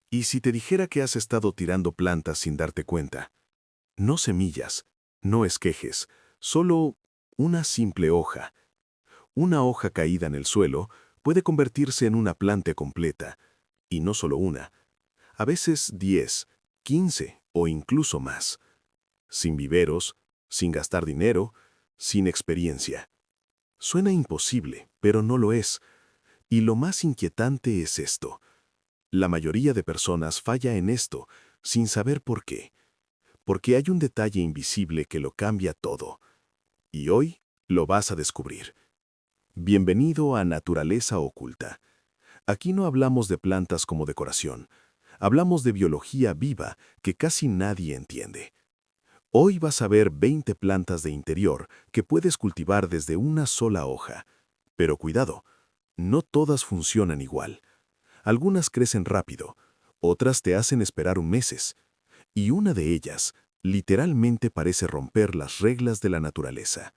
¿Y si te dijera que has estado tirando plantas sin darte cuenta? No semillas, no esquejes, solo una simple hoja. Una hoja caída en el suelo puede convertirse en una planta completa, y no solo una, a veces 10, 15 o incluso más, sin viveros, sin gastar dinero, sin experiencia. Suena imposible, pero no lo es. Y lo más inquietante es esto. La mayoría de personas falla en esto sin saber por qué. Porque hay un detalle invisible que lo cambia todo. Y hoy lo vas a descubrir. Bienvenido a Naturaleza Oculta. Aquí no hablamos de plantas como decoración. Hablamos de biología viva que casi nadie entiende. Hoy vas a ver 20 plantas de interior que puedes cultivar desde una sola hoja. Pero cuidado, no todas funcionan igual. Algunas crecen rápido, otras te hacen esperar un meses, y una de ellas literalmente parece romper las reglas de la naturaleza.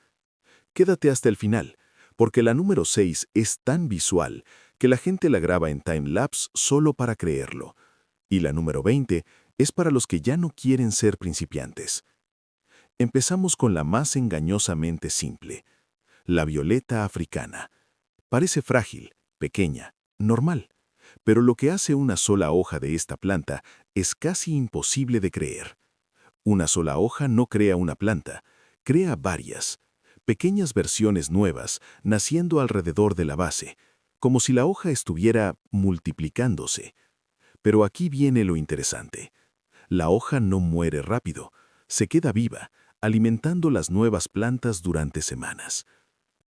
Quédate hasta el final, porque la número 6 es tan visual que la gente la graba en time-lapse solo para creerlo, y la número 20 es para los que ya no quieren ser principiantes. Empezamos con la más engañosamente simple, la violeta africana. Parece frágil, pequeña, normal, pero lo que hace una sola hoja de esta planta es casi imposible de creer. Una sola hoja no crea una planta, crea varias, pequeñas versiones nuevas naciendo alrededor de la base, como si la hoja estuviera multiplicándose. Pero aquí viene lo interesante. La hoja no muere rápido, se queda viva, alimentando las nuevas plantas durante semanas.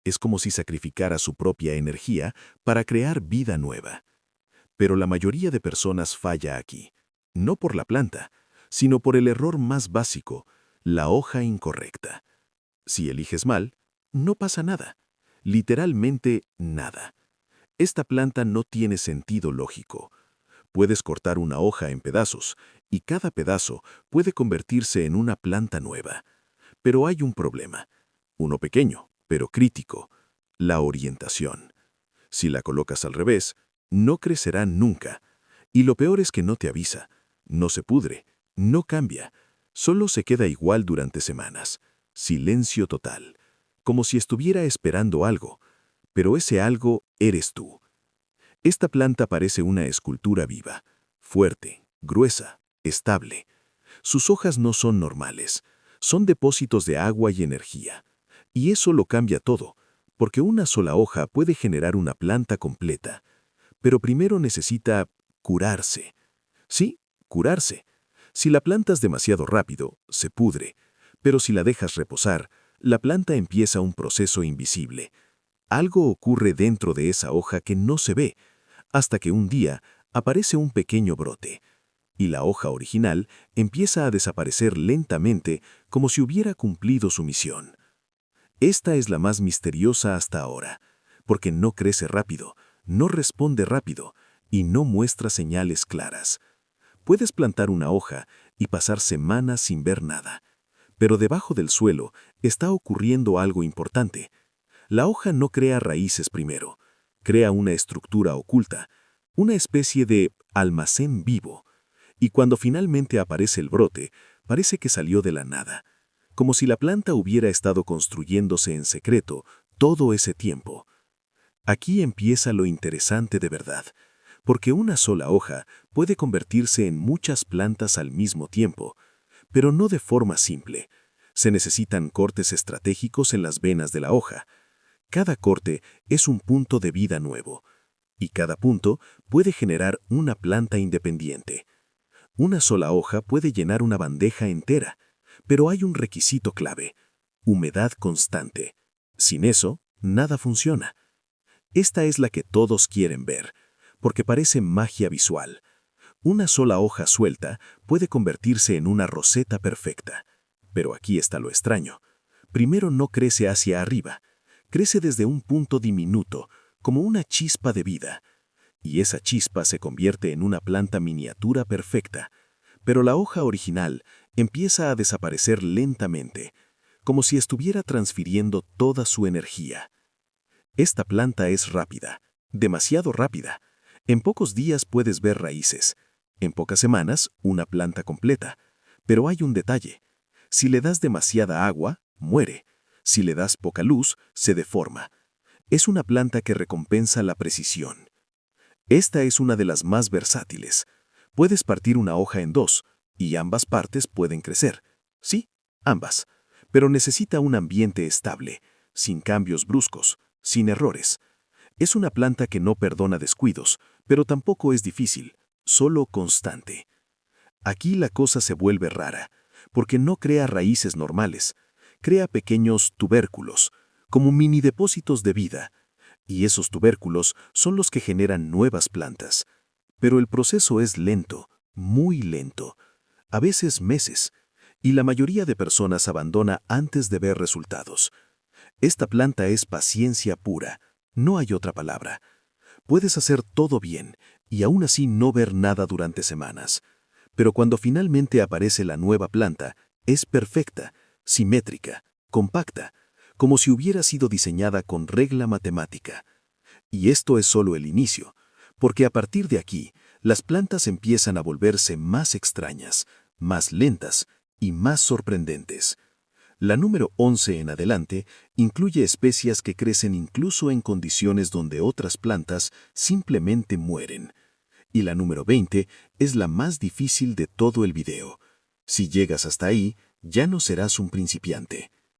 Es como si sacrificara su propia energía para crear vida nueva. Pero la mayoría de personas falla aquí, no por la planta, sino por el error más básico, la hoja incorrecta. Si eliges mal, no pasa nada, literalmente nada. Esta planta no tiene sentido lógico. Puedes cortar una hoja en pedazos, y cada pedazo puede convertirse en una planta nueva. Pero hay un problema, uno pequeño, pero crítico, la orientación. Si la colocas al revés, no crecerá nunca. Y lo peor es que no te avisa, no se pudre, no cambia, solo se queda igual durante semanas. Silencio total, como si estuviera esperando algo, pero ese algo eres tú. Esta planta parece una escultura viva, fuerte, gruesa, estable. Sus hojas no son normales, son depósitos de agua y energía. Y eso lo cambia todo, porque una sola hoja puede generar una planta completa. Pero primero necesita curarse. Sí, curarse. Si la plantas demasiado rápido, se pudre. Pero si la dejas reposar, la planta empieza un proceso invisible. Algo ocurre dentro de esa hoja que no se ve, hasta que un día aparece un pequeño brote, y la hoja original empieza a desaparecer lentamente como si hubiera cumplido su misión. Esta es la más misteriosa hasta ahora, porque no crece rápido, no responde rápido y no muestra señales claras. Puedes plantar una hoja y pasar semanas sin ver nada, pero debajo del suelo está ocurriendo algo importante. La hoja no crea raíces primero, crea una estructura oculta, una especie de almacén vivo, y cuando finalmente aparece el brote, parece que salió de la nada, como si la planta hubiera estado construyéndose en secreto todo ese tiempo. Aquí empieza lo interesante de verdad, porque una sola hoja puede convertirse en muchas plantas al mismo tiempo, pero no de forma simple. Se necesitan cortes estratégicos en las venas de la hoja. Cada corte es un punto de vida nuevo, y cada punto puede generar una planta independiente. Una sola hoja puede llenar una bandeja entera, pero hay un requisito clave: humedad constante. Sin eso, nada funciona. Esta es la que todos quieren ver, porque parece magia visual. Una sola hoja suelta puede convertirse en una roseta perfecta. Pero aquí está lo extraño. Primero no crece hacia arriba, crece desde un punto diminuto, como una chispa de vida. Y esa chispa se convierte en una planta miniatura perfecta. Pero la hoja original empieza a desaparecer lentamente, como si estuviera transfiriendo toda su energía. Esta planta es rápida, demasiado rápida. En pocos días puedes ver raíces, En pocas semanas, una planta completa. Pero hay un detalle. Si le das demasiada agua, muere. Si le das poca luz, se deforma. Es una planta que recompensa la precisión. Esta es una de las más versátiles. Puedes partir una hoja en dos, y ambas partes pueden crecer. Sí, ambas. Pero necesita un ambiente estable, sin cambios bruscos, sin errores. Es una planta que no perdona descuidos, pero tampoco es difícil, solo constante. Aquí la cosa se vuelve rara, porque no crea raíces normales, crea pequeños tubérculos, como mini depósitos de vida, y esos tubérculos son los que generan nuevas plantas. Pero el proceso es lento, muy lento, a veces meses, y la mayoría de personas abandona antes de ver resultados. Esta planta es paciencia pura, no hay otra palabra. Puedes hacer todo bien y aún así no ver nada durante semanas. Pero cuando finalmente aparece la nueva planta, es perfecta, simétrica, compacta, como si hubiera sido diseñada con regla matemática. Y esto es solo el inicio, porque a partir de aquí, las plantas empiezan a volverse más extrañas, más lentas y más sorprendentes. La número 11 en adelante incluye especies que crecen incluso en condiciones donde otras plantas simplemente mueren. Y la número 20 es la más difícil de todo el video. Si llegas hasta ahí, ya no serás un principiante.